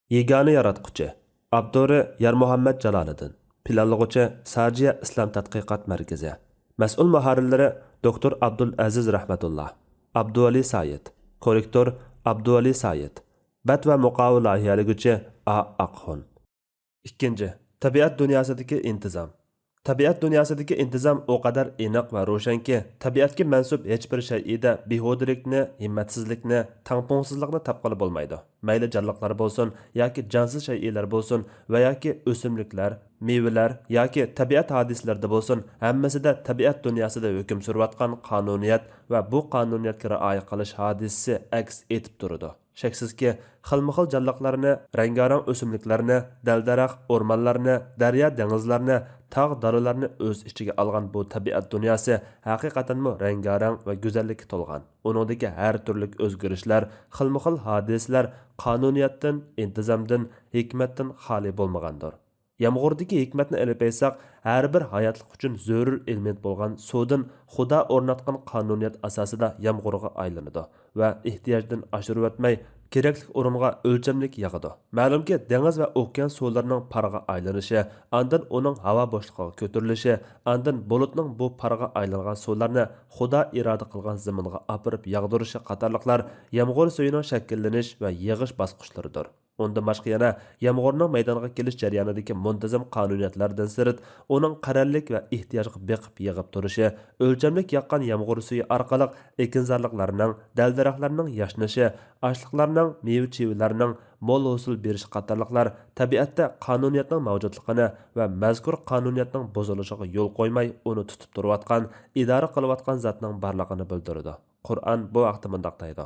Yegani yaratquchi Abduri Yarmuhammad Jaloliddin Planlag'uchi Sajiya Islom tadqiqot markazi Mas'ul muharrirlari Dr. Abdul Aziz Rahmatullah Abduvali Sayed Korrektor Abduvali Sayed Bat va muqovil loyihalaguvchi A. Aqxon. Ikkinchi, tabiat dunyosidagi intizom. Tabiat dunyosidagi intizom o qadar aniq va ro'shanki, tabiatga mansub hech bir shay'ida behudalikni, himmatsizlikni, tangpongsizlikni topqili bo'lmaydi. Mayli jonliqlar bo'lsin yoki jonsiz shay'lar bo'lsin va yoki o'simliklar, mevalar yoki tabiat hodislarida bo'lsin, hammasida tabiat dunyosida hukm surayotgan qonuniyat va bu qonuniyatga rioya qilish hodisasi aks etib turadi. Shaksizki, xilma-xil jonliqlarni, rangarang o'simliklarni, dal-daraxt, o'rmonlarni, daryo dengizlarni, tog' dalalarni o'z ichiga olgan bu tabiat dunyosi haqiqatanmi rangarang va go'zallikka to'lgan. Uningdagi har turli o'zgarishlar, xilma-xil hodisalar qonuniyatdan, intizomdan, hikmatdan xoli bo'lmagandir. Yomg'irдagi hikmatni ilib aytsak, har bir hayotlik uchun zarur element bo'lgan suvdan Xudo o'rnatgan qonuniyat asosida yomg'irga aylanadi va ehtiyojdan oshirib o'tmay kerakli o'ringa o'lchamlik yog'adi. Ma'lumki, dengiz va okean suvlarining parga aylanishi, andan uning havo bo'shligiga ko'tarilishi, andan bulutning bu parga aylangan suvlarni Xudo iroda qilgan zaminga opirib yog'dirishi qatorliqlar yomg'ir suyining shakllanish va yig'ish bosqichlaridir. Ondan boshqa yana yomg'irning maydonga kelish jarayonidagi muntazam qonuniyatlardan sirt uning qarorlik va ehtiyojga beqib yig'ib turishi, o'lchamlik yoqqan yomg'ir suyi orqali ekinzorliqlarning, dal-daraxtlarning yashnashi, ochliqlarning, meva-chevalarning mo'l hosil berish qatorliqlar tabiatda qonuniyatning mavjudligini va mazkur qonuniyatning buzilishiga yo'l qo'ymay uni tutib turayotgan, idora qilayotgan zotning borligini bildiradi. Qur'on bu vaqtda mundoq deydi: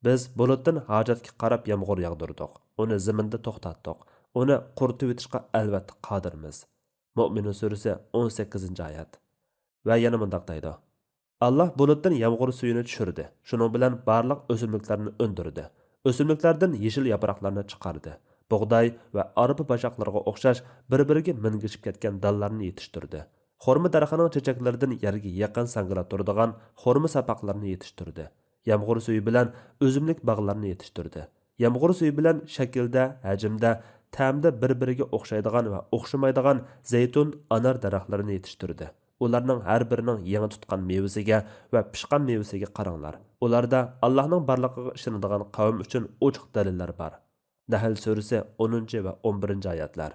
Biz bulutdan hojatga qarab yomg'ir yog'dirdik. Uni zaminda to'xtatdik. Uni quritib etishga albatta qodirmiz. Mo'minun surasi 18-oyat. Va yana mundoq deydi: Allah bulutdan yomg'ir suyini tushirdi. Shuning bilan barliq o'simliklarni o'ndirdi. O'simliklardan yeshil yaproqlarni chiqardi. Bug'doy va arpa bashaqlarga o'xshash bir-biriga mingishib ketgan dallarni yetishtirdi. Xurma daraxining chechaklaridan yerga yaqin sangilab turadigan xurma sapoqlarini yetishtirdi. Yomg'ir suyi bilan o'zimlik bog'larni yetishtirdi. Yomg'ir suyi bilan shaklda, hajmda, ta'mda bir-biriga o'xshaydigan va o'xshamaydigan zaytun, anor daraxtlarini yetishtirdi. Ularning har birining yangi tutgan mevasiga va pishgan mevasiga qaranglar. Ularda Allohning borligiga ishonadigan qavm uchun ochiq dalillar bor. Nahl surasi 10 va 11-oyatlar.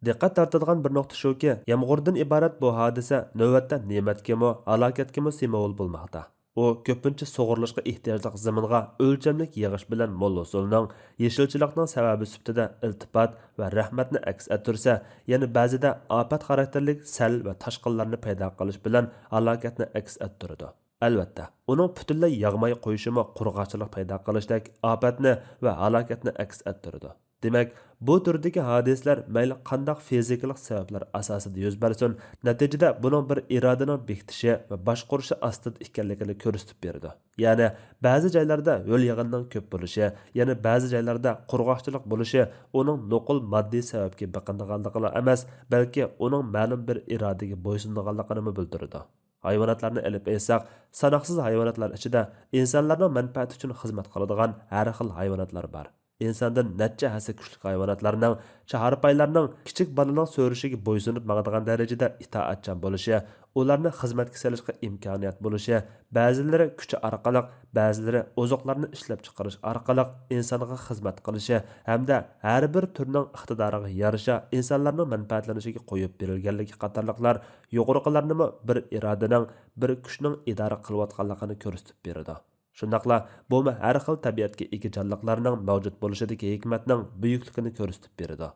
Diqqat tortadigan bir nuqta shuki, yomg'irdan iborat bu hodisa navbatda ne'matga-mo, halokatga-mo simvol bo'lmoqda. U ko'pincha sug'urilishga ehtiyojli zaminga o'lchamlik yig'ish bilan mo'l hosilning, yeshilchilikning sababi sifatida iltifot va rahmatni aks ettirsa, yana ba'zida ofat xarakterlik sel va toshqinlarni paydo qilish bilan halokatni aks ettiradi. Albatta, uning butunlay yog'may qo'yishimi qurg'oqchilik paydo qilishdek ofatni va halokatni aks ettiradi. Demak, bu turdagi hodisalar mayli qandaq fizikalik sabablar asosida yuz bersin, natijada buning bir irodaning bekitishi va boshqurishi ostida ekanligini ko'rsatib berdi. Ya'ni, ba'zi joylarda yo'l yig'inining ko'p bo'lishi, yana ba'zi joylarda qurg'oqchilik bo'lishi uning nuqul moddiy sababga biqindiganligini emas, balki uning ma'lum bir irodaga bo'ysundiganligini bildiradi. Hayvonotlarni ilib aytsak, sanoqsiz hayvonotlar ichida insonlarning manfaati uchun xizmat qiladigan har xil hayvonotlar bor. İnsandan necha hassa kuchli hayvonotlarning, shaharpaylarning kichik bolaning so'rishiga bo'ysunib maqadigan darajada itoatchan bo'lishi, ularni xizmatga solishga imkoniyat bo'lishi, ba'zilari kuchi orqali, ba'zilari oziqlarni ishlab chiqarish orqali insonga xizmat qilishi hamda har bir turning iqtidoriga yarasha insonlarning manfaatlanishiga qo'yib berilganligi qatorliqlar yuqoriqilarni bir irodaning, bir kuchning idora qilayotganligini ko'rsatib beradi. Shundaqla bu har xil tabiatga ega jonliqlarning mavjud bo'lishidagi hikmatning buyukligini ko'rsatib beradi.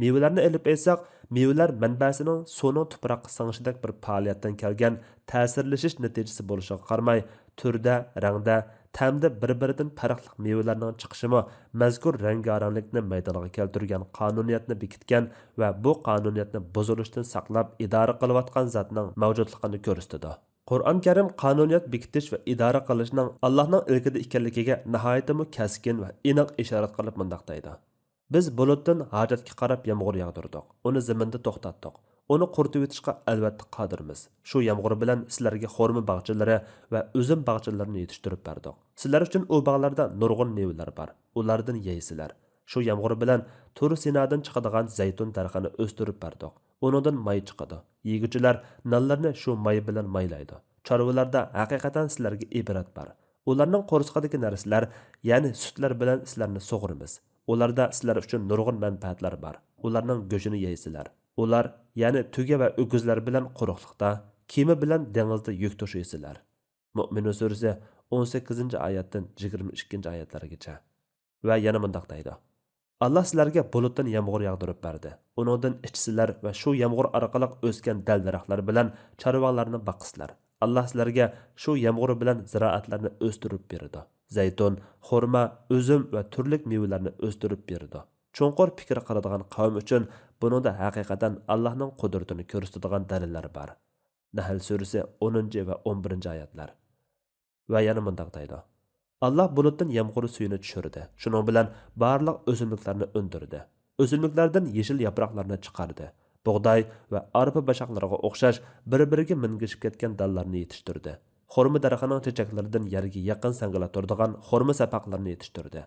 Mevalarni ilib aytsak, mevalar manbasining suvning tuproqqa singishidek bir faoliyatdan kelgan ta'sirlashish natijasi bo'lishiga qaramay, turda, rangda, ta'mda bir-biridan farqli mevalarning chiqishimi mazkur rangaranglikni maydonga keltirgan qonuniyatni bekitgan va bu qonuniyatni buzilishdan saqlab idora qilayotgan zotning mavjudligini ko'rsatadi. Qur'on Karim qonuniyat bekitish va idora qilishning Allohning ilkida ekanligiga nihoyatda kaskin va aniq ishorat qilib mundoq deydi. Biz bulutdan hojatga qarab yomg'ir yog'dirdik. Uni zaminda to'xtatdik. Uni quritib etishga albatta qodirmiz. Shu yomg'ir bilan sizlarga xurma bog'chalari va uzum bog'chalarini yetishtirib berdik. Sizlar uchun u bog'larda nurg'un mevalar bor. Ulardan yeysizlar. Shu yomg'ir bilan Tur Sinadan chiqadigan zaytun darxini o'stirib berdik. Uningdan may chiqadi. Yeguchilar nonlarni shu may bilan maylaydi. Chorvalarda haqiqatan sizlarga ibrat bor. Ularning qo'rsqidagi narsalar, ya'ni sutlar bilan sizlarni sug'urimiz. Ularda sizlar uchun nurg'un manfaatlar bor. Ularning go'shini yeysizlar. Ular, ya'ni tuga va o'g'izlar bilan quruqliqda, kema bilan dengizda yuk tashiysizlar. Mu'minun surasi 18-oyatdan 22-oyatlargacha. Va yana mundaq deydi. Allah sizlarga bulutdan yomg'ir yog'dirib berdi. Uningdan ichsizlar va shu yomg'ir orqali o'sgan dal-daraxtlar bilan chorvalarni boqisizlar. Allah sizlarga shu yomg'ir bilan ziroatlarni o'stirib berdi. Zaytun, xurmo, uzum va turli mevalarni o'stirib berdi. Cho'nqur fikr qiladigan qavm uchun buningda haqiqatan Allohning qudratini ko'rsatadigan dalillar bor. Nahl surasi 10 va 11-oyatlar. Va yana mundaq deydi. Allah bulutdan yomg'ir suyini tushirdi. Shuning bilan barliq o'simliklarni o'ndirdi. O'simliklardan yeshil yaproqlarni chiqardi. Bug'doy va arpa bashaqlariga o'xshash bir-biriga mingishib ketgan dallarni yetishtirdi. Xurmo daraxining chechaklaridan yerga yaqin sangila turadigan xurmo sapaqlarini yetishtirdi.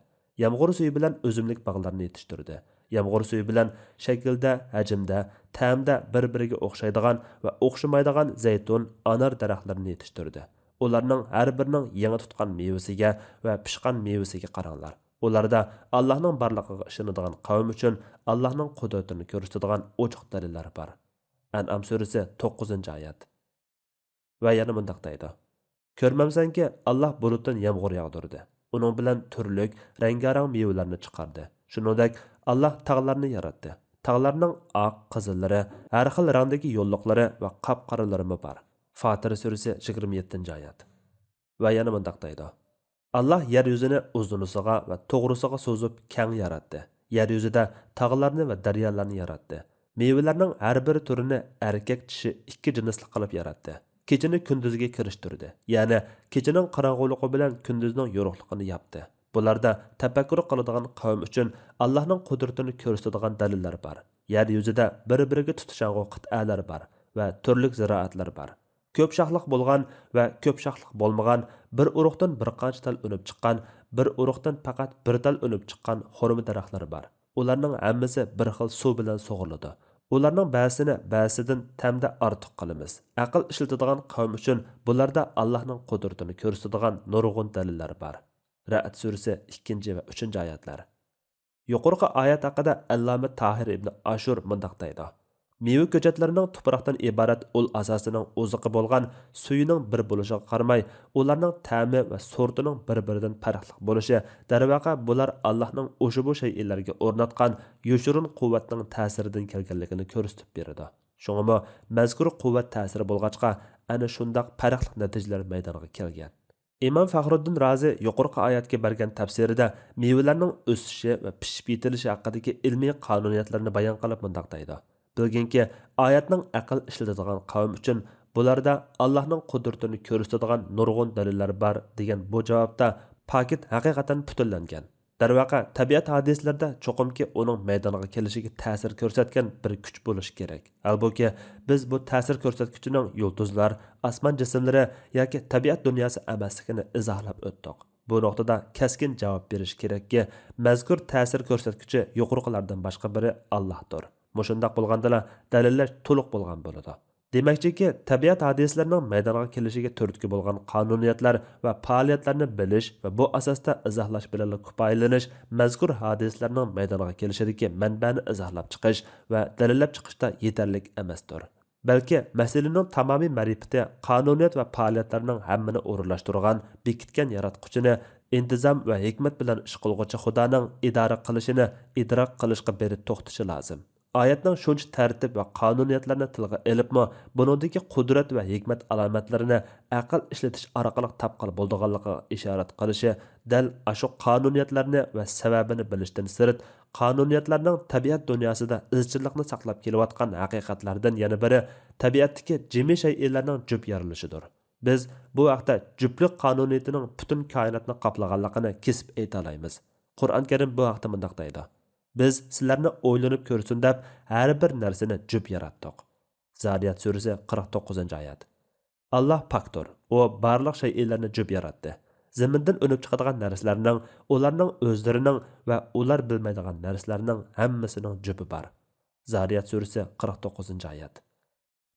Yomg'ir suvi bilan o'simlik bog'larini yetishtirdi. Yomg'ir suvi bilan shaklda, hajmda, ta'mda bir-biriga o'xshaydigan va o'xshamaydigan zaytun, anar daraxtlarini yetishtirdi. Ularning har birining yangi tutgan mevasiga va pishgan mevasiga qaranglar. Ularda Allohning borligiga ishonadigan qavm uchun Allohning qudratini ko'rsatadigan ochiq dalillar bor. An'am surasi 9-oyat. Va yana mundaq deydi. Ko'rmamsanki, Alloh bulutdan yomg'ir yog'dirdi. Uning bilan turli rangarang mevalarni chiqardi. Shuningdek, Alloh tog'larni yaratdi. Tog'larning oq, qizillari, har xil rangdagi yo'lliqlari va qop-qoralari bor. Fatir surasi 27-oyat. Va yana mundaq deydi. Allah yer yuzini uzunisiga va to'g'risiga so'zib keng yaratdi. Yer yuzida tog'larni va daryolarni yaratdi. Mevalarning har bir turini erkak kishi ikki jinsli qilib yaratdi. Kechini kunduzga kirishtirdi. Ya'ni kechining qorong'uligi bilan kunduzning yorug'ligini yapti. Bularda tafakkur qiladigan qavm uchun Allohning qudratini ko'rsatadigan dalillar bor. Yer yuzida bir-biriga tutishang'o qit'alar bor va turli ziroatlar bor. Ko'p shoxliq bo'lgan va ko'p shoxliq bo'lmagan, bir urug'dan bir qancha tal unib chiqqan, bir urug'dan faqat bir tal unib chiqqan xurmo daraxtlari bor. Ularning hammasi bir xil suv bilan sug'uriladi. Ularning ba'zisini ba'zidan tamda ortiq qilamiz. Aql ishlatadigan qavm uchun bularda Allohning qudratini ko'rsatadigan nurg'un dalillar bor. Ra'd surasi 2 va 3-oyatlar. Yuqorqi oyat haqida Alloma Tahir ibn Ashur mundaq deydi. Meva ko'chatlarining tuproqdan iborat ul asosining o'ziqi bo'lgan suyining bir bo'lishiga qaramay, ularning ta'mi va sortining bir-biridan farqli bo'lishi, darvaqa bular Allohning o'sha bu shaylarga o'rnatgan yoshurun quvvatning ta'siridan kelganligini ko'rsatib beradi. Shuningmi, mazkur quvvat ta'siri bo'lg'achqa ana shundaq farqli natijalar maydoniga kelgan. İmam Faxruddin Razi yuqorqi oyatga bergan tafsirida mevalarning o'sishi va pishib yetilishi haqidagi ilmiy qonuniyatlarni bayon qilib mundaq deydi. Bilginki, oyatning aql ishlatadigan qavm uchun bularda Allohning qudratini ko'rsatadigan nurg'un dalillar bor degan bu javobda pakit haqiqatan putillangan. Darvaqa, tabiat hadislarda cho'qimki uning maydoniga kelishiga ta'sir ko'rsatgan bir kuch bo'lishi kerak. Albuki, biz bu ta'sir ko'rsatkichining yulduzlar, osmon jismlari yoki tabiat dunyosi emasligini izohlab o'tdik. Bu nuqtada keskin javob berish kerakki, mazkur ta'sir ko'rsatkichi yuqoriqilardan boshqa biri Allohdir. Mushundaq bo'lgandala dalillar to'liq bo'lgan bo'ladi. Demakchiki, tabiat hodislarining maydonga kelishiga turtki bo'lgan qonuniyatlar va faoliyatlarni bilish va bu asosda izohlash bilan kifoyalanish mazkur hodislarning maydonga kelishidagi manbani izohlab chiqish va dalillab chiqishda yetarlik emasdir. Balki masalaning tamomiy ma'rifati qonuniyat va faoliyatlarning hammani o'rinlashtirgan, bekitgan yaratquchini intizom va hikmat bilan ish qilguvchi Xudoning idora qilishini idrok qilishga berib to'xtashi lozim. Oyatning shuncha tartib va qonuniyatlarni tilga elibmi, buningdagi qudrat va hikmat alomatlarini aql ishlatish orqali topqil bo'lganligiga ishorat qilishi dal ashu qonuniyatlarni va sababini bilishdan sirt qonuniyatlarning tabiat dunyosida izchillikni saqlab kelayotgan haqiqatlardan yana biri tabiatdagi jimi shaylarning jup yorilishidir. Biz bu vaqtda juplik qonuniyatining butun koinotni qoplaganligini kesib ayta olamiz. Qur'on Karim bu vaqtda mundaq deydi: Biz sizlarni o'ylanib ko'rsin deb har bir narsani jup yaratdik. Zariyat surasi 49-oyat. Allah pakdir. O barliq shaylarni jup yaratdi. zamindan o'nib chiqadigan narsalarning, ularning o'zlarining va ular bilmaydigan narsalarning hammasining jupi bor. Zariyat surasi 49-oyat.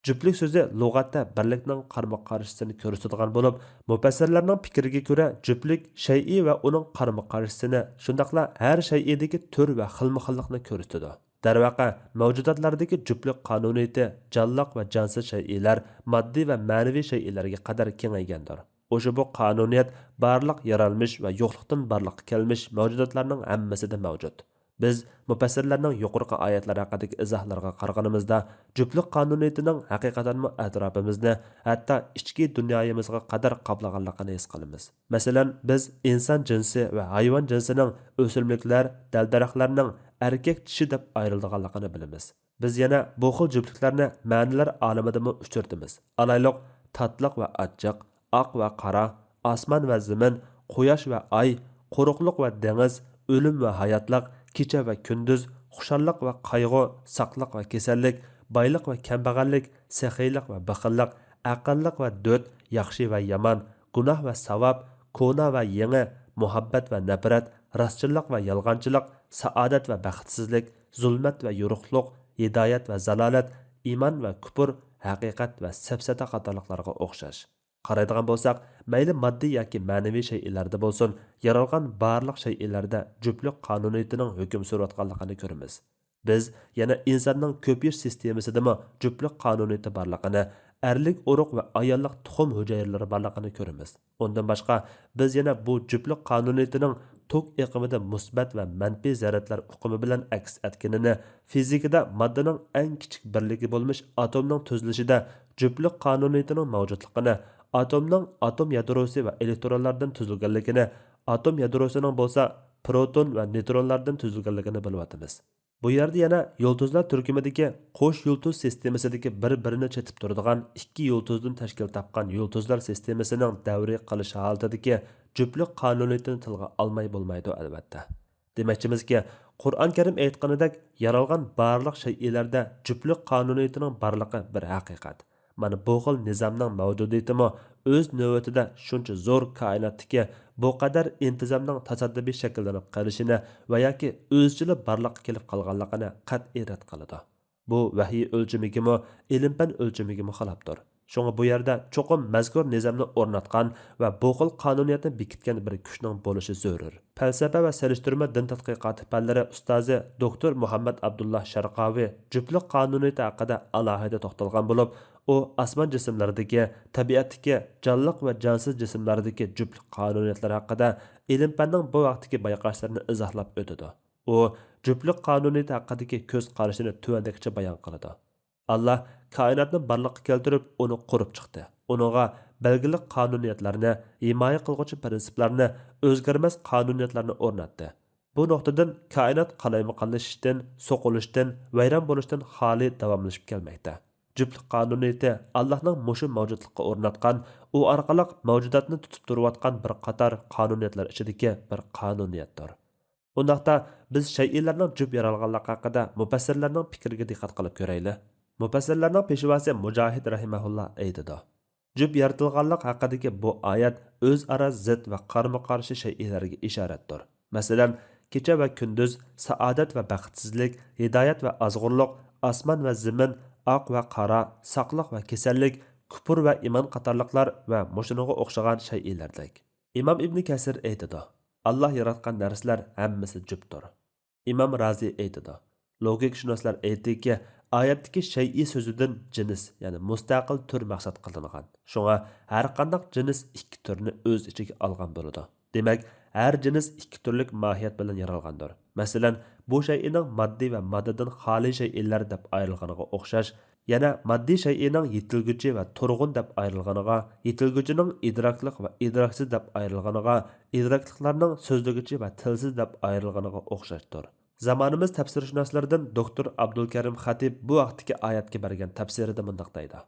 Juftlik so'zi lug'atda birlikning qarama-qarshisini ko'rsatadigan bo'lib, mufassirlarning fikriga ko'ra juftlik shay'i va uning qarama-qarshisini, shundaqla har shay'idagi tur va xilma-xillikni ko'rsatadi. Darvaqa, mavjudotlardagi juftlik qonuniyati jonliq va jonsiz shay'lar, moddiy va ma'naviy shay'larga qadar kengaygandir. O'sha bu qonuniyat barliq yaralmish va yo'qlikdan barliqqa kelmish mavjudotlarning hammasida mavjud. Biz mufassirlarning yuqorqi oyatlar haqidagi izohlarga qaraganimizda juftlik qonuniyatining haqiqatanmi atrofimizni, hatto ichki dunyoyimizga qadar qoplaganligini his qilamiz. Masalan, biz inson jinsi va hayvon jinsining o'simliklar, dal-daraxtlarning erkak tishi deb ayrilganligini bilamiz. Biz yana bu xil juftliklarni ma'nolar olamidami uchirtimiz. Alayliq, tatliq va achchiq, oq va qora, osmon va zamin, quyosh va oy, quruqliq va dengiz, o'lim va hayotliq, kecha va kunduz, xushalliq va qayg'u, saqliq va kasallik, boyliq va kambag'allik, saxiylik va baxillik, aqlliq va do't, yaxshi va yomon, gunoh va savob, ko'na va yangi, muhabbat va nafrat, rostchilik va yolg'onchilik, saodat va baxtsizlik, zulmat va yo'riqliq, hidoyat va zalolat, iymon va kufr, haqiqat va safsata qatorliqlarga o'xshash. Qaraydigan bo'lsak, mayli moddiy yoki ma'naviy shay'larda bo'lsin, yaralgan barliq shay'larda juftlik qonuniyatining hukm surayotganligini ko'ramiz. Biz yana insonning ko'pish sistemasidami juftlik qonuniyati borligini, erlik urug' va ayollik tuxum hujayralari borligini ko'ramiz. Undan boshqa, biz yana bu juftlik qonuniyatining tok iqimida musbat va manfiy zaryadlar uqumi bilan aks etganini, fizikada moddaning eng kichik birligi bo'lmish atomning tuzilishida juftlik qonuniyatining mavjudligini, atomning atom yadrosi va elektronlardan tuzilganligini, atom yadrosining bo'lsa proton va neutronlardan tuzilganligini bilyapmiz. Bu yerda yana yulduzlar turkumidagi qo'sh yulduz sistemasidagi bir-birini chetib turadigan ikki yulduzdan tashkil topgan yulduzlar sistemasining davri qilish holatidagi juftlik qonuniyatini tilga olmay bo'lmaydi albatta. Demakchimizki, Qur'on Karim aytganidek, yaralgan barliq shay'larda juftlik qonuniyatining borligi bir haqiqat. Mana bu xil nizomning mavjudiyatimi o'z navbatida shuncha zo'r koinotdagi bu qadar intizomning tasaddubiy shakllanib qolishini va yoki o'zchili barliqqa kelib qolganligini qat'iy rad qiladi. Bu vahiy o'lchamigimi, ilm-fan o'lchamigimi xilofdir. Shunga bu yerda cho'qim mazkur nizomni o'rnatgan va bu xil qonuniyatni bekitgan bir kuchning bo'lishi zarur. Falsafa va solishtirma din tadqiqoti fanlari ustozi doktor Muhammad Abdullah Sharqavi juftlik qonuniyati haqida alohida to'xtalgan bo'lib, u osmon jismlaridagi, tabiatdagi, jonliq va jonsiz jismlardagi juftlik qonuniyatlari haqida ilm-fanning bu vaqtdagi bayqashlarini izohlab o'tadi. U juftlik qonuniyati haqidagi ko'z qarashini tuvandagicha bayon qiladi. Allah koinotni barliqqa keltirib, uni qurib chiqdi. Uningga belgili qonuniyatlarni, himoya qilguvchi prinsiplarni, o'zgarmas qonuniyatlarni o'rnatdi. Bu nuqtadan koinot qalaymaqonlashishdan, so'qilishdan, vayron bo'lishdan xoli davomlashib kelmoqda. Juftlik qonuniyati Allohning mushu mavjudlikqa o'rnatgan, u orqali mavjudotni tutib turayotgan bir qator qonuniyatlar ichidagi bir qonuniyatdir. Undaqda biz shay'larning juft yaralganligi haqida mufassirlarning fikriga diqqat qilib ko'raylik. Mufassirlarning peshvosi Mujohid rahimahulloh aytadi. Juft yaratilganlik haqidagi bu oyat o'zaro zid va qarama-qarshi shay'larga ishoratdir. Masalan, kecha va kunduz, saodat va baxtsizlik, hidoyat va azg'urlik, osmon va zamin, oq va qora, saqliq va kasallik, kufr va iymon qatorliqlar va mushunga o'xshagan shay'lardir. Imom Ibn Kasir aytadi: Alloh yaratgan narsalar hammasi juftdir. Imom Razi aytadi: Logik-shunoslar aytdiki, oyatdagi shay'i so'zidan jins, ya'ni mustaqil tur maqsad qilingan. Shunga har qanday jins ikki turni o'z ichiga olgan bo'ladi. Demak, har jins ikki turlik mohiyat bilan yaralgandir. Masalan, bu shay'ining moddiy va moddadan xoli shay'lar deb ayrilganiga o'xshash, yana moddiy shay'ining yetilguchi va turg'un deb ayrilganiga, yetilguchining idroklik va idroksiz deb ayrilganiga, idrokliklarning so'zliguchi va tilsiz deb ayrilganiga o'xshashdir. Zamonimiz tafsirshunoslaridan doktor Abdulkarim Xatib bu vaqtdagi oyatga bergan tafsirida bunday deydi: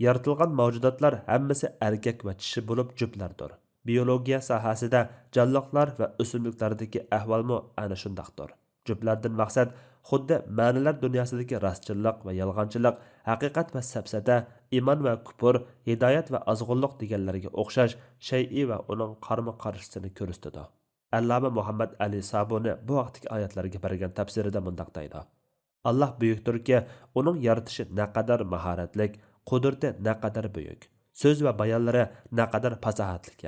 Yaratilgan mavjudotlar hammasi erkak va kishi bo'lib juftlardir. Biologiya sohasida jonliqlar va o'simliklardagi ahvolmi ana shundaqdir. Juftlardan maqsad xuddi ma'nilar dunyosidagi rostchilik va yolg'onchilik, haqiqat va safsata, iymon va kufr, hidoyat va ozg'unliq deganlarga o'xshash shay'iy va uning qarama qarshisini ko'rsatadi. Allama Muhammad Ali Sabuni bu vaqtdagi oyatlarga bergan tafsirida mundoq deydi: Allah buyukdirki, uning yaratishi naqadar mahoratlik, qudrati naqadar buyuk, so'z va bayonlari naqadar fasohatlik.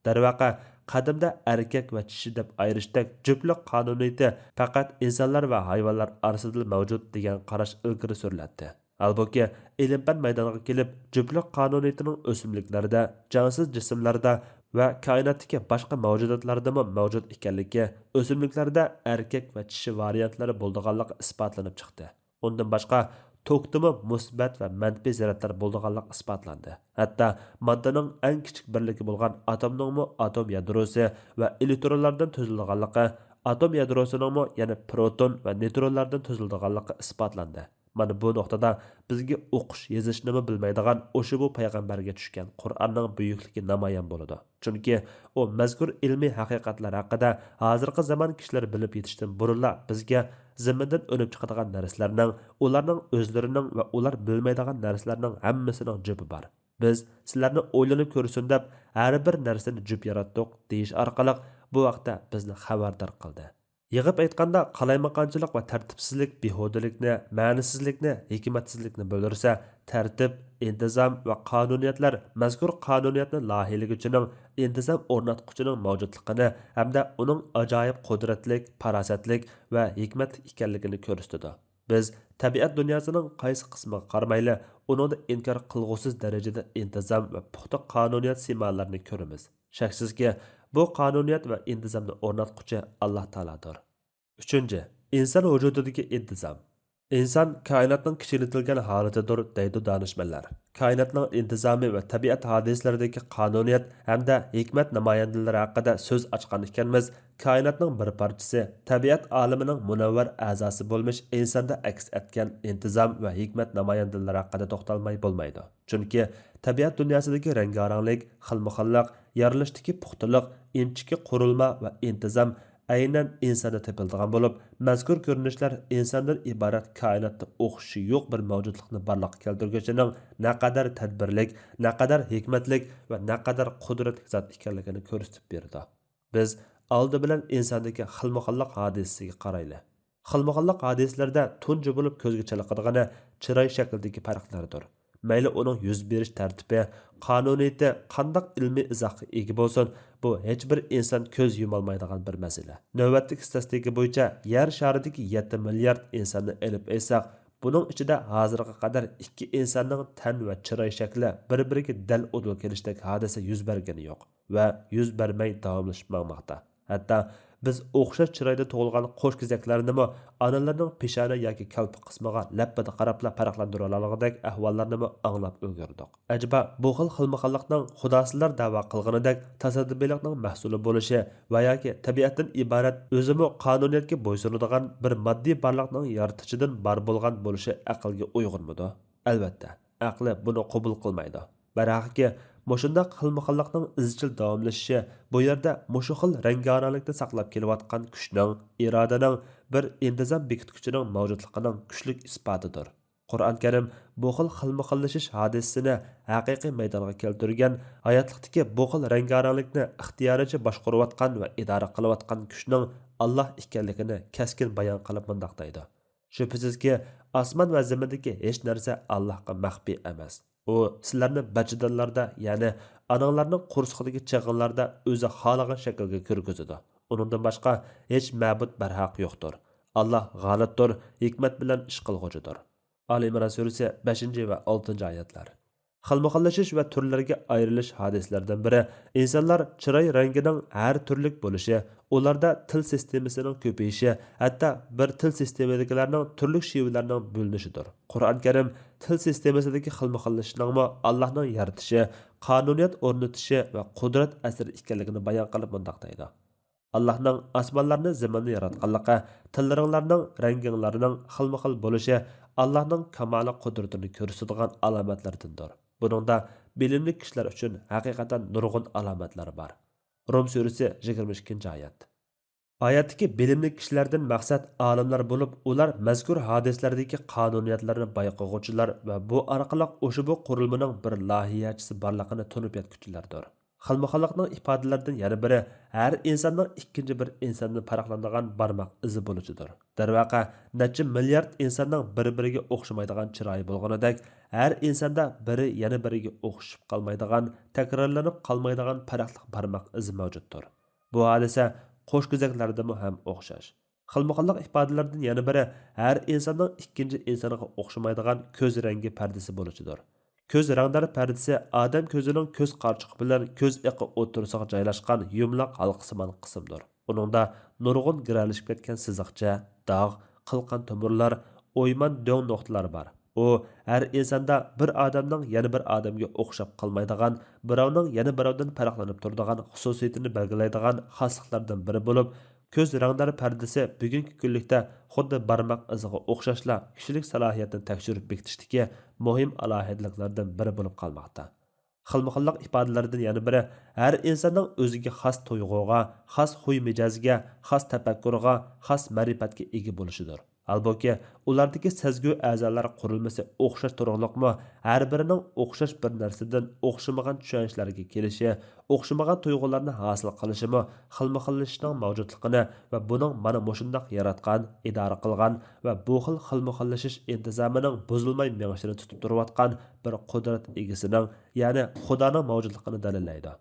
Darvaqa, qadimda erkak va kishi deb ayirishdak juftlik qonuniyati faqat insonlar va hayvonlar orasida mavjud degan qarash ilgari suriladi. Halbuki, ilm-fan maydoniga kelib, juftlik qonuniyatining o'simliklarda, jonsiz jismlarda va koinotdagi boshqa mavjudotlarda mavjud ekanligi, o'simliklarda erkak va kishi variantlari bo'lganligi isbotlanib chiqdi. Undan boshqa tokdimi musbat va manfiy zaratlar bo'lganligi isbotlandi. Hatto moddaning eng kichik birligi bo'lgan atomning atom yadrosi va elektronlardan tuzilganligi, atom yadrosining yana proton va neutronlardan tuzilganligi isbotlandi. Mana bu nuqtada bizga o'qish, yozishni bilmaydigan o'sha bu payg'ambarga tushgan Qur'onning buyukligi namoyon bo'ladi. Chunki u mazkur ilmiy haqiqatlar haqida hozirgi zamon kishilar bilib yetishdan burunla bizga zimmidan o'nib chiqadigan narsalarning, ularning o'zlarining va ular bilmaydigan narsalarning hammasining jupi bor. Biz sizlarni o'ylanib ko'rsin deb har bir narsani jup yaratdik deyish orqali bu vaqtda bizni xabardor qildi. Yig'ib aytganda qalaymaqonchilik va tartibsizlik behudalikni, ma'nisizlikni, hikmatsizlikni bildirsa, tartib, intizom va qonuniyatlar mazkur qonuniyatni loyihalaguvchining, intizom o'rnatquchining mavjudligini hamda uning ajoyib qudratlik, farosatlik va hikmatli ekanligini ko'rsatadi. Biz tabiat dunyosining qaysi qismiga qaramayli, uningda inkor qilg'usiz darajada intizom va puxta qonuniyat simolarini ko'ramiz. Shaksizki, bu qonuniyat va intizomni o'rnatquchi Alloh taolodir. 3. Inson vujudidagi intizom. Inson koinotning kichiklitilgan holatidir deydi donishmandlar. Koinotning intizomi va tabiat hodislaridagi qonuniyat hamda hikmat namoyandalari haqida so'z ochgan ekanmiz. Koinotning bir parchasi, tabiat olamining munavvar a'zosi bo'lmish insonda aks etgan intizom va hikmat namoyandalari haqida to'xtalmay bo'lmaydi. Chunki tabiat dunyosidagi rangoranglik, xilma-xillik, yorilishdagi puxtalik, inchiki qurilma va intizom aynan insonda topiladigan bo'lib, mazkur ko'rinishlar insondan iborat koinotda o'xshi yo'q bir mavjudlikni barliqqa keltirguchining naqadar tadbirlik, naqadar hikmatlik va naqadar qudratli zot ekanligini ko'rsatib berdi. Biz oldi bilan insondagi xilma-xillik hodisasiga qaraylik. Xilma-xillik hodisalarda tunji bo'lib ko'zga chaliqadigani chiroy shaklidagi farqlardir. Mayli uning yuz berish tartibi, qonuniyati qandaq ilmiy izohga ega bo'lsin, bu hech bir inson ko'z yumolmaydigan bir masala. Navbatdagi statistika bo'yicha yer sharidagi 7 milliard insonni elib aytsak, buning ichida hozirga qadar 2 insonning tan va chiroy shakli bir-biriga dal udul kelishdek hodisa yuz bergani yo'q va yuz bermay davomlashib bormoqda. Hatto biz o'xshash chiroyda tug'ilgan qo'shkizaklarnimi onalarning peshona yoki kalpi qismiga lappida qarabla farqlantira oladigan ahvollarni anglab ulgurdik. Ajaba bu xil xilma-xillikning xudosizlar da'vo qilganidek tasadduqlikning mahsuli bo'lishi va yoki tabiatdan iborat o'zimi qonuniyatga bo'ysunadigan bir moddiy barliqning yaratichidan bor bo'lgan bo'lishi aqlga uyg'unmidi? Albatta, aqli buni qabul qilmaydi. Baraqki mushundaq xilma-xillikning izchil davomlashishi bu yerda mushu xil rangoranglikni saqlab kelayotgan kuchning, irodaning, bir intizom bekituvchining mavjudligining kuchli isbotidir. Qur'on Karim bu xil xilma-xillashish hodisasini haqiqiy maydonga keltirgan, hayotlikdagi bu xil rangoranglikni ixtiyoricha boshqarayotgan va idora qilayotgan kuchning Alloh ekanligini keskin bayon qilib mundoq deydi. Shubhasizki, osmon va zamindagi hech narsa Allohga maxfiy emas. U sizlarni bachidonlarda, ya'ni onanglarning qursog'idagi chig'inlarda o'zi xohlagan shaklga kirgizadi. Uningdan boshqa hech ma'bud barhaq yo'qdir. Alloh g'olibdir, hikmat bilan ish qilg'uchidir. Ali Imron surasi 5 va 6 oyatlar. Xilma-xillashish va turlarga ayrilish hodislaridan biri insonlar chiroy rangining har turlik bo'lishi, ularda til sistemasining ko'payishi, hatto bir til sistemadagilarning turli shivalarning bo'linishidir. Qur'on Karim til sistemasidagi xilma-xillashishning Allohning yaratishi, qonuniyat o'rnatishi va qudrat asri ekanligini bayon qilib mundoq deydi. Allohning osmonlarni, zaminni yaratganligi, tillaringlarning, ranginglarning xilma-xil bo'lishi Allohning kamoli qudratini ko'rsatadigan alomatlardandir. Buningda bilimli kishilar uchun haqiqatan nurg'un alomatlar bor. Rum surasi 22-oyat. Oyatdagi bilimli kishilardan maqsad olimlar bo'lib, ular mazkur hadislardagi qonuniyatlarni bayqag'uvchilar va bu orqali o'sha bu qurilmaning bir lohiyachisi borligini tunib yetguchilardir. Xilma-xillikning ifodalaridan yana biri har insonning ikkinchi bir insondan farqlanadigan barmoq izi bo'lishidir. Darvaqa, necha milliard insonning bir-biriga o'xshamaydigan chiroyi bo'lganidek, har insonda biri yana biriga o'xshab qolmaydigan, takrorlanib qolmaydigan farqli barmoq izi mavjuddir. Bu hodisa qo'shguzaklardami ham o'xshash. Xilma-xillik ifodalardan yana biri har insonning ikkinchi insonga o'xshamaydigan ko'z rangi pardasi bo'lishidir. Ko'z rangdor pardasi odam ko'zining ko'z qarchiqi bilan ko'z iqi o'tirisiga joylashgan yumloq halqasimon qismdir. Uningda nurg'un giralishib ketgan siziqcha, dog', qilqan tomirlar, o'yman do'ng nuqtalar bor. U har insonda bir odamning yana bir odamga o'xshab qolmaydigan, birovning yana birovdan farqlanib turadigan xususiyatini belgilaydigan xosliklardan biri bo'lib, ko'z rangdor pardasi bugungi kunlikda xuddi barmoq iziga o'xshashla kishilik salohiyatini tekshirib bekitishdagi muhim alohidliklardan biri bo'lib qolmoqda. Xilma-xillik ifodalardan yana biri har insonning o'ziga xos tuyg'uga, xos xuy mijoziga, xos tafakkuriga, xos ma'rifatga ega bo'lishidir. Halbuki ulardagi sezgu a'zolar qurilmasi o'xshash turliqmi, har birining o'xshash bir narsadan o'xshamagan tushunishlarga kelishi, o'xshamagan tuyg'ularni hosil qilishimi xilma-xillashning mavjudligini va buning mana mushundoq yaratgan, idora qilgan va bu xil xilma-xillashish intizomining buzilmay mengishini tutib turayotgan bir qudrat egasining, ya'ni Xudoning mavjudligini dalillaydi.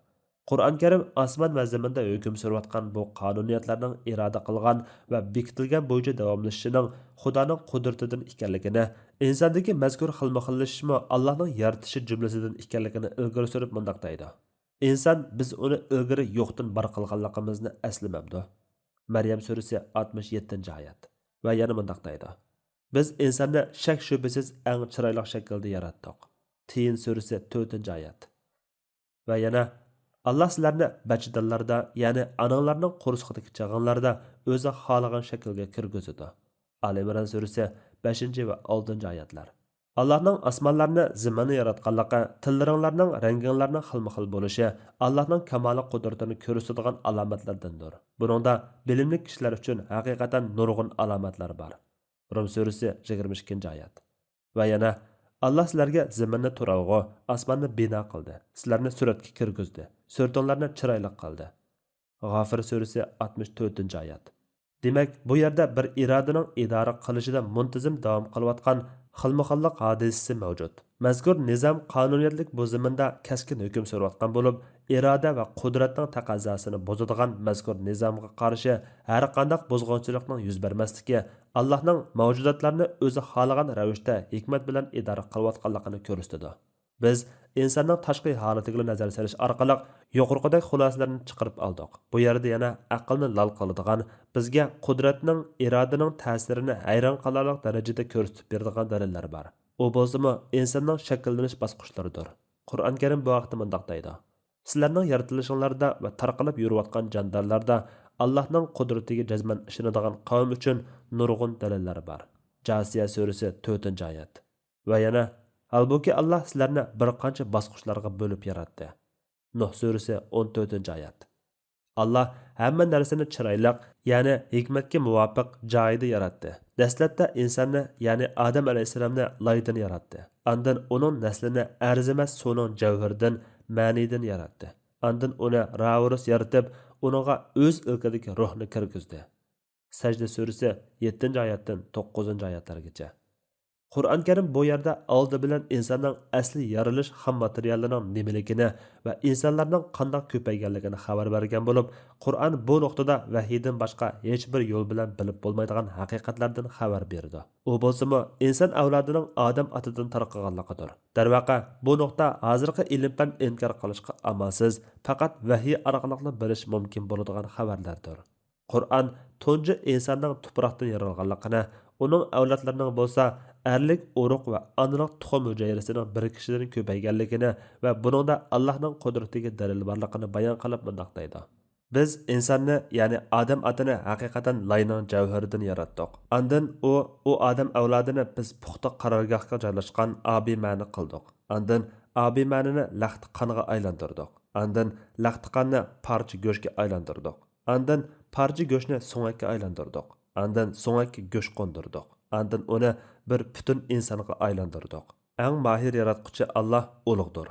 Qur'on Karim osmon va zaminda hukm surayotgan bu qonuniyatlarning iroda qilgan va bekitilgan bo'yicha davomlashishining Xudoning qudratidan ekanligini, insondagi mazkur xilma-xillashishmi Allohning yaratishi jumlasidan ekanligini ilgari surib mundaq deydi. Inson biz uni ilgari yo'qdan bor qilganligimizni eslamabdi. Maryam surasi 67-oyat. Va yana mundaq deydi. Biz insonni shak shubhasiz eng chiroyli shaklda yaratdik. Tin surasi 4-oyat. Va yana Allah sizlarni bachidallarda, ya'ni ananglarning qo'rsqidagi chag'anlarda o'zi xohlagan shaklga kirgizadi. Ali Imron surasi 5 va 6-oyatlar. Allohning osmonlarni, zaminni yaratganligi, tillaringlarning, ranginglarning xilma-xil bo'lishi Allohning kamoliy qudratini ko'rsatadigan alomatlardandir. Buningda bilimli kishilar uchun haqiqatan nurg'un alomatlar bor. Rum surasi 22-oyat. Va yana Allah sizlarga zaminni turalg'u, osmonni bino qildi. Sizlarni suratga kirgizdi. Surtonlarni chiroyli qildi. G'ofir surasi 64-oyat. Demak, bu yerda bir irodaning idora qilishida muntazam davom qilayotgan xilma-xillik hodisasi mavjud. Mazkur nizam qonuniyatlik bu zaminda kaskin hukm surayotgan bo'lib, iroda va qudratning taqozosini buzadigan mazkur nizomga qarshi har qanday buzg'unchilikning yuz bermasligi Allohning mavjudotlarni o'zi xohlagan ravishda hikmat bilan idora qilayotganligini ko'rsatadi. Biz insonning tashqi holatiga nazar solish orqali yuqoridagi xulosalarni chiqarib oldik. Bu yerda yana aqlni lol qiladigan, bizga qudratning, irodaning ta'sirini hayron qolarlik darajada ko'rsatib beradigan dalillar bor. U bo'lsa-mu insonning shakllanish bosqichlaridir. Qur'on Karim bu vaqtda mundaq deydi. Sizlarning yaratilishinglarda va tarqalib yurayotgan jondarlarda Allohning qudratiga jazman ishonadigan qavm uchun nurg'un dalillar bor. Jasiya surasi 4-oyat. Va yana halbuki Allah sizlarni bir qancha bosqichlarga bo'lib yaratdi. Nuh surasi 14-oyat. Allah hamma narsani chiroyli, ya'ni hikmatga muvofiq joyida yaratdi. Dastlabda insonni, ya'ni Odam alayhisalomni loydan yaratdi. Ondan uning naslini arzimas suvning javharidan, ma'nidan yaratdi. Ondan uni ravurus yaratib, uningga o'z ilkidagi ruhni kirgizdi. Sajda surasi 7-oyatdan 9-oyatlargacha. Qur'on Karim bu yerda oldi bilan insonning asli yaralish ham materialining nimaligini va insonlarning qanday ko'payganligini xabar bergan bo'lib, Qur'on bu nuqtada vahiydan boshqa hech bir yo'l bilan bilib bo'lmaydigan haqiqatlardan xabar berdi. U bo'lsa-mu inson avlodining odam atidan tarqaganligidir. Darvaqa bu nuqta hozirgi ilm-fan inkor qilishga amalsiz, faqat vahiy orqali bilish mumkin bo'ladigan xabarlardir. Qur'on tunji insonning tuproqdan yaralganligini, uning avlodlarining bo'lsa erlik urug' va onalik tuxum hujayrasining birikishidan ko'payganligini va buningda Allohning qudratiga dalil borligini bayon qilib mundaq deydi. Biz insonni, ya'ni odam atini haqiqatan layning javharidan yaratdik. Ondan u odam avlodini biz puxta qarorgohga joylashgan obimani qildik. Ondan obimanini laxti qonga aylantirdik. Ondan laxti qonni parcha go'shtga aylantirdik. Ondan parcha go'shtni so'ngakka aylantirdik. Andan so'ngakka go'sht qo'ndirdik. Andan uni bir butun insonga aylantirdik. Eng mahir yaratquchi Alloh ulug'dir.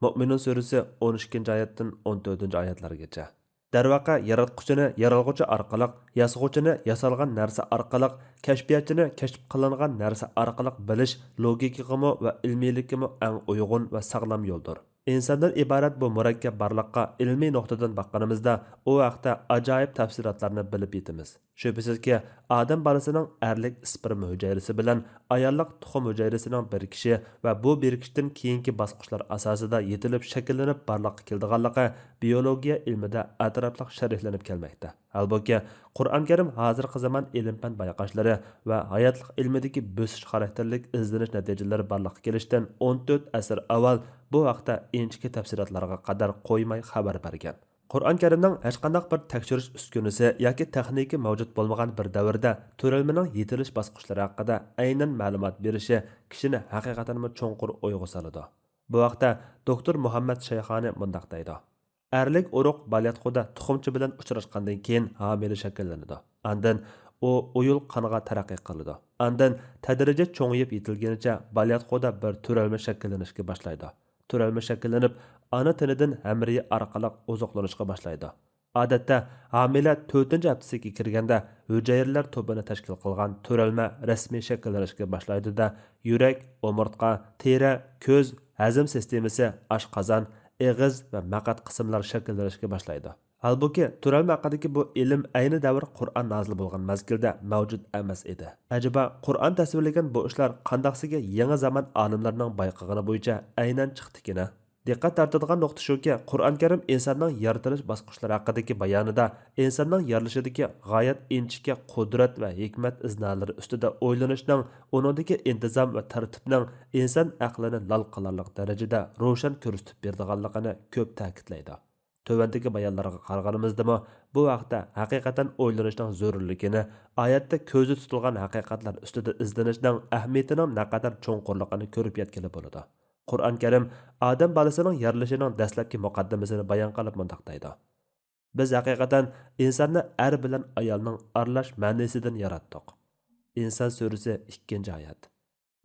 Mo'minun surasi 12-oyatdan 14-oyatlargacha. Darvaqa yaratquchini yaralg'uchi orqali, yasag'uvchini yasalgan narsa orqali, kashfiyotchini kashf qilingan narsa orqali bilish logikigami va ilmiyligimi eng uyg'un va sog'lom yo'ldir. İnsandan ibaret bu murakkab barliqqa ilmiy nuqtadan baqqanimizda u vaqtda ajoyib tafsilotlarni bilib yetamiz. Shubhisizki, odam bolasining erlik sperm hujayrasi bilan ayollik tuxum hujayrasining birikishi va bu birikishdan keyingi bosqichlar asosida yetilib shakllanib barliqqa keldiganligi biologiya ilmida atrofliq sharhlanib kelmoqda. Halbuki Qur'on Karim hozirgi zamon ilm-fan bayqashlari va hayotlik ilmidagi bo'sish xarakterlik izlanish natijalari barliqqa kelishdan 14 asr avval bu vaqtda inchki tafsilotlarga qadar qo'ymay xabar bergan. Qur'on Karimning hech qanday bir tekshirish uskunasi yoki texnika mavjud bo'lmagan bir davrda to'ralmaning yetilish bosqichlari haqida aynan ma'lumot berishi kishini haqiqatan cho'nqur o'yga soladi. Bu vaqtda doktor Muhammad Shayxoni mundaq deydi: Erlik urug' balyatquda tuxumchi bilan uchrashgandan keyin homila shakllanadi. Andan u uyul qonga taraqqiy qiladi. Andan tadrijiy cho'ngib yetilganicha balyatquda bir to'ralma shakllanishga boshlaydi. To'ralma shakllanib, ana tinidan hamriyi orqali oziqlanishga boshlaydi. Odatda homila 4-haftasiga kirganda hujayralar to'pini tashkil qilgan to'ralma rasmiy shakllanishga boshlaydi-da, yurak, o'murtqa, teri, ko'z, hazm sistemasi, oshqozon, eg'iz va maqat qismlar shakllanishga boshlaydi. Halbuki to'ralma haqidagi bu ilm ayni davr Qur'on nozil bo'lgan mazgilda mavjud emas edi. Ajaba Qur'on tasvirlagan bu ishlar qandaqsiga yangi zamon olimlarining bayqagani bo'yicha aynan chiqdikina? Diqqat tortadigan nuqta shuki, Qur'on Karim insonning yaratilish bosqichlari haqidagi bayonida insonning yarilishidagi g'oyat inchikka qudrat va hikmat iznalari ustida o'ylanishning, uningdagi intizom va tartibning inson aqlini lol qilarlik darajada ro'shan ko'rsatib berdiganligini ko'p ta'kidlaydi. Tövəndəki bayanlarga qarğanımızdamı, bu vaqtda haqiqatan o'ylanishning zarurligini, oyatda ko'zda tutilgan haqiqatlar ustida izlanishning ahamiyatining naqadar cho'nqurligini ko'rib yetgili bo'ladi. Qur'on Karim odam bolasining yarilishining dastlabki muqaddimasini bayon qilib mundaq deydi: Biz haqiqatan insonni er bilan ayolning aralash ma'nisidan yaratdik. Inson surasi 2-oyat.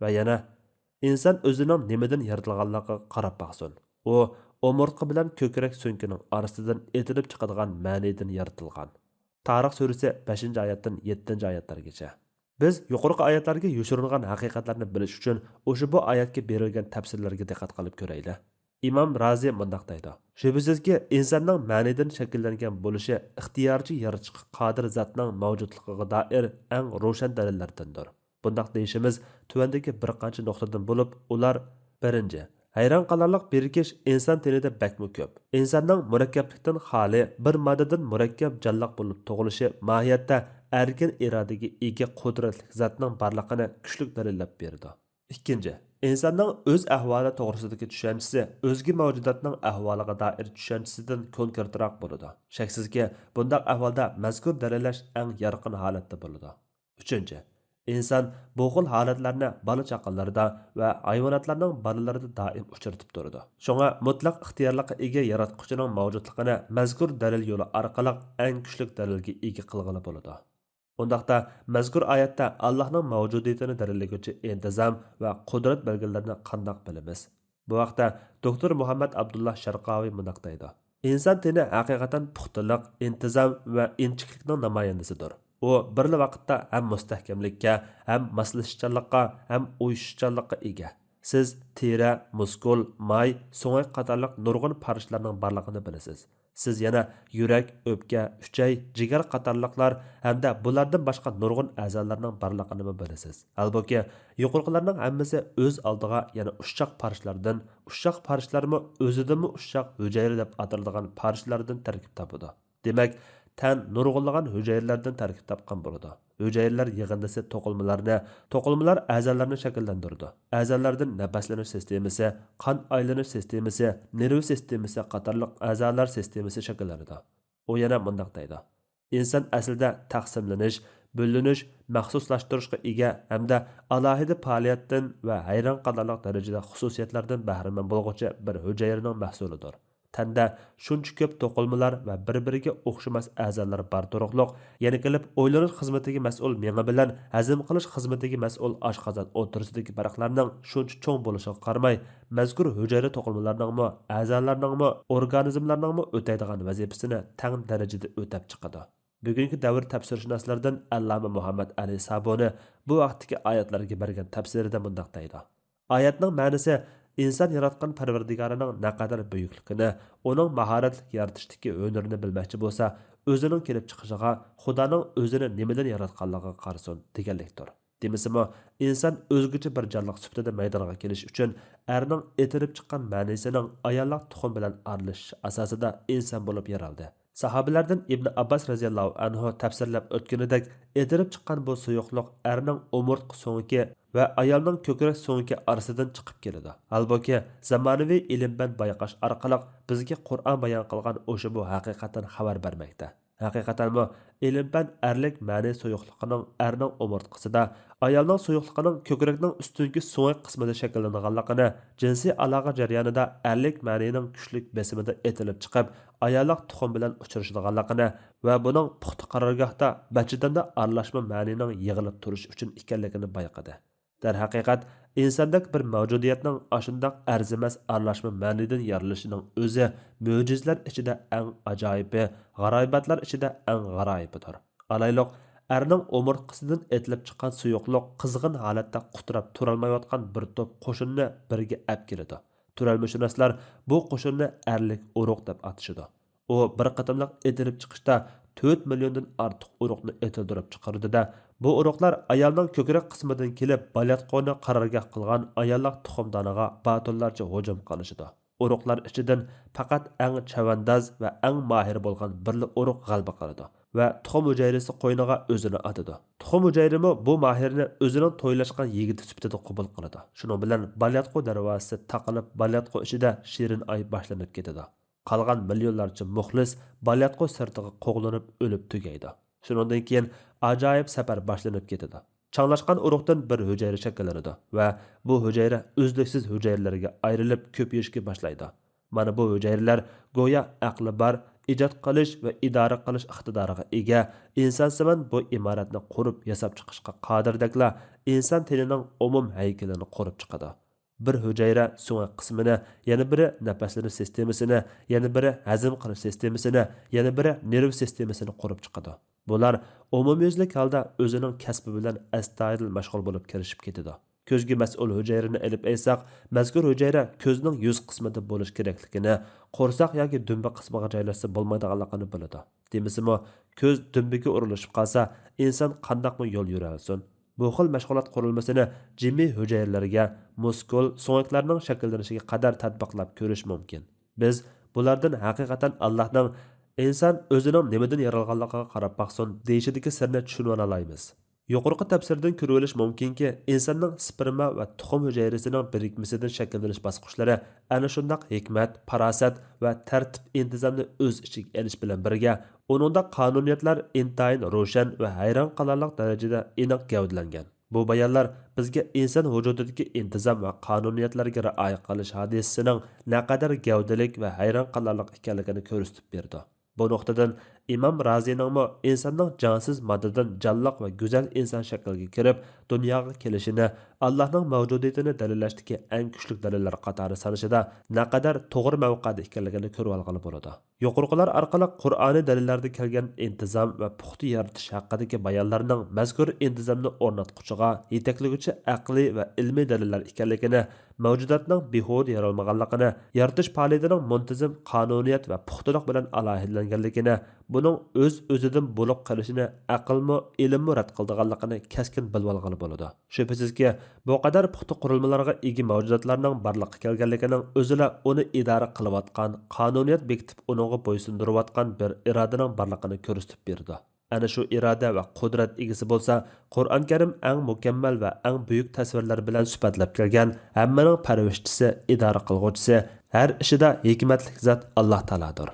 Va yana inson o'zining nimadan yaratilganligiga qarab baqsin. U omurtqa bilan ko'krak so'nkining orasidan etilib chiqadigan ma'nidan yaratilgan. Tarix surasi 5-oyatdan 7-oyatlargacha. Biz yuqorqi oyatlarga yoshirilgan haqiqatlarni bilish uchun o'sha bu oyatga berilgan tafsirlarga diqqat qilib ko'raylik. İmam Razi mundaq deydi: Shubhisizki, insonning ma'nidan shakllangan bo'lishi ixtiyorchi yaratishga qodir zotning mavjudligiga doir eng ro'shan dalillardandir. Bundaq deyishimiz tuvandagi bir qancha nuqtadan bo'lib, ular: birinchi, hayron qolarliq birikish inson tenida bakmi ko'p. Insonning murakkablikdan xoli bir moddadan murakkab jonliq bo'lib tug'ilishi mohiyatda erkin irodaga ega qudratli zotning borligini kuchli dalillab berdi. Ikkinchi, insonning o'z ahvoli to'g'risidagi tushunchasi o'zga mavjudotning ahvoliga doir tushunchasidan konkretroq bo'ladi. Shaksizki, bunday ahvolda mazkur dalillash eng yorqin holatda bo'ladi. Uchinchi, inson bu xil holatlarni bola chaqalarida va hayvonotlarning bolalarida doim uchratib turadi. Shunga mutlaq ixtiyorlikqa ega yaratquchining mavjudligini mazkur dalil yo'li orqali eng kuchli dalilga ega qilgani bo'ladi. Undaqda mazkur oyatda Allohning mavjudiyatini dalillovchi intizom va qudrat belgilarini qandoq bilamiz? Bu vaqtda doktor Muhammad Abdullah Sharqaviy mundaq deydi: Inson teni haqiqatan puxtalik, intizom va inchiklikning namoyandasidir. U bir vaqtda ham mustahkamlikka, ham moslashuvchanlikka, ham uyushuvchanlikka ega. Siz teri, muskul, may, so'ngak qatorliq nurg'un parishlarning borligini bilasiz. Siz yana yurak, o'pka, uchay, jigar qatorliqlar hamda bulardan boshqa nurg'un a'zolarning borligini bilasiz. Halbuki yuqorqilarning hammasi o'z oldiga yana ushshaq parishlardan, ushshaq parishlarmi o'zidimi ushshaq hujayra deb ataladigan parishlardan tarkib topadi. Demak, tan nurg'unlagan hujayralardan tarkib topgan bo'ladi. Hujayralar yig'indisi to'qilmalar a'zolarni shakllantiradi. A'zolardan nafaslanish sistemasi, qon aylanish sistemasi, nerv sistemasi qatorliq a'zolar sistemasi shakllanadi. U yana mundaq deydi: Inson aslida taqsimlanish, bo'linish, maxsuslashtirishga ega hamda alohida faoliyatdan va hayron qolarliq darajada xususiyatlardan bahramand bo'lg'uvchi bir hujayraning mahsulidir. tanda shuncha ko'p to'qilmalar va bir-biriga o'xshamas a'zolar bor turuqliq, yana kelib o'ylanish xizmatiga mas'ul miya bilan hazm qilish xizmatiga mas'ul oshqozon o'rtasidagi farqlarning shuncha cho'ng bo'lishiga qaramay, mazkur hujayra to'qilmalarningmi, a'zolarningmi, organizmlarningmi o'taydigan vazifasini tang darajada o'tab chiqadi. Bugungi davr tafsirshunoslardan Allama Muhammad Ali Sabuni bu vaqtdagi oyatlarga bergan tafsirida bunday deydi. Oyatning ma'nosi inson yaratgan Parvardigorining naqadar buyukligini, uning mahoratli yaratishdagi hunarini bilmoqchi bo'lsa, o'zining kelib chiqishiga Xudoning o'zini nimadan yaratganligiga qarasin deganlikdir. Demisimi, inson o'zgacha bir jonliq sifatida maydonga kelish uchun erning etilib chiqqan ma'nisining ayollik tuxum bilan aralishish asosida inson bo'lib yaraldi. Sahabelerden İbn Abbas radhiyallahu anhu tafsirlab o'tganidek, etilib chiqqan bu suyuqliq erning umurtqa so'ngiki va ayolning ko'krak so'ngiki orasidan chiqib keladi. Halbuki zamonaviy ilm-ban bayqash orqali bizga Qur'on bayon qilgan o'sha bu haqiqatan xabar bermoqda. Haqiqatanmi ilm-ban erlik ma'ni suyuqligining erning umurtqasida, ayolning suyuqligining ko'krakning ustungi so'ng qismida shakllanganligini, jinsiy aloqa jarayonida erlik ma'nining kuchli besimida etilib chiqib, ayollik tuxum bilan uchrashadiganligini va buning puxta qarorgohda bachidanda aralashma ma'nining yig'ilib turish uchun ekanligini bayqadi. Darhaqiqat, insondek bir mavjudiyatning ashundoq arzimas aralashma ma'nidan yorilishining o'zi mo'jizlar ichida eng ajoyibi, g'aroybatlar ichida eng g'aroyibidir. Alayliq erning umurtqasidan etilib chiqqan suyuqliq qizg'in holatda quturab turolmayotgan bir to'p qo'shinni birga olib keladi. Turalmushunoslar bu qo'shinni erlik uruq deb atashadi. U bir qatimliq etilib chiqishda 4 milliondan ortiq uruqni etildirib chiqardi-da, bu uruqlar ayolning ko'krak qismidan kelib, balyatqoni qarorgoh qilgan ayollik tuxumdoniga batullarcha hujum qilishdi. Uruqlar ichidan faqat eng chavandoz va eng mahir bo'lgan birli uruq g'alaba qiladi va tuxum hujayrasi qo'yniga o'zini atadi. Tuxum hujayrimi bu mahirni o'zining to'ylashgan yigiti sifatida qabul qiladi. Shuning bilan balyatqo darvozasi taqilib, balyatqo ichida shirin ay boshlanib ketadi. Qolgan millionlarcha muxlis balyatqo sirtiga qo'g'lanib o'lib tugaydi. Shundan keyin ajoyib safar boshlanib ketadi. Changlashgan uruqdan bir hujayra shakllanadi va bu hujayra uzluksiz hujayralarga ayrilib ko'payishga boshlaydi. Mana bu hujayralar go'yo aqli bor, ijod qilish va idora qilish iqtidoriga ega, insonsimon bu imoratni qurib yasab chiqishga qodirdaklar inson tenining umum haykalini qurib chiqadi. Bir hujayra so'ng qismini, yana biri nafaslanish sistemasini, yana biri hazm qilish sistemasini, yana biri nerv sistemasini qurib chiqadi. Bular umumyuzlik holda o'zining kasbi bilan astoydil mashg'ul bo'lib kirishib ketadi. Ko'zga mas'ul hujayrani olib aytsak, mazkur hujayra ko'zning yuz qismida bo'lish kerakligini, qo'rsoq yoki dumba qismiga joylashsa bo'lmaydiganligini biladi. Demisimi, ko'z dumbiga urilishib qolsa, inson qandoqmi yo'l yura olsin? Bu xil mashg'ulot qurilmasini jimmiy hujayralarga, muskul, so'ngaklarning shakllanishiga qadar tatbiqlab ko'rish mumkin. Biz bulardan haqiqatan Allohning inson o'zining nimadan yaralganligiga qarab baqsin deyishidagi sirni tushunib olaymiz. Yuqorqi tafsirdan ko'rib olish mumkinki, insonning sperma va tuxum hujayrasining birikmasidan shakllanish bosqichlari ana shundaq hikmat, farosat va tartib intizomni o'z ichiga olish bilan birga, uningda qonuniyatlar intayin ro'shan va hayron qolarlik darajada aniq gavdalangan. Bu bayonlar bizga inson vujudidagi intizom va qonuniyatlarga rioya qilish hodisasining naqadar gavdalik va hayron qolarlik ekanligini ko'rsatib berdi. Bu nuqtadan İmam Razi'nin insonning jonsiz moddadan jonliq va go'zal inson shakliga kirib, dunyoga kelishini, Allohning mavjudiyatini dalillashdagi eng kuchli dalillar qatori sanashida naqadar to'g'ri mavqeda ekanligini ko'rib olgani bo'ladi. Yuqorqilar orqali Qur'oniy dalillarda kelgan intizom va puxta yaratish haqidagi bayonlarning mazkur intizomni o'rnatquchiga yetaklovchi aqliy va ilmiy dalillar ekanligini, mavjudotning behuda yaralmaganligini, yaratish faoliyatining muntazam qonuniyat va puxtalik bilan alohidlanganligini, buning o'z-o'zidan bo'lib qolishini aqlmi, ilmmi rad qildiganligini keskin bilib olgani bo'ladi. Shubhasizki, bu qadar puxta qurilmalarga ega mavjudotlarning borliqqa kelganligining o'zila uni idora qilayotgan, qonuniyat bekitib uningga bo'ysundirayotgan bir irodaning borligini ko'rsatib berdi. Ana shu iroda va qudrat egasi bo'lsa, Qur'on Karim eng mukammal va eng buyuk tasvirlar bilan sifatlab kelgan, hammaning parvarishchisi, idora qilguvchisi, har ishida hikmatli zot Alloh taolodir.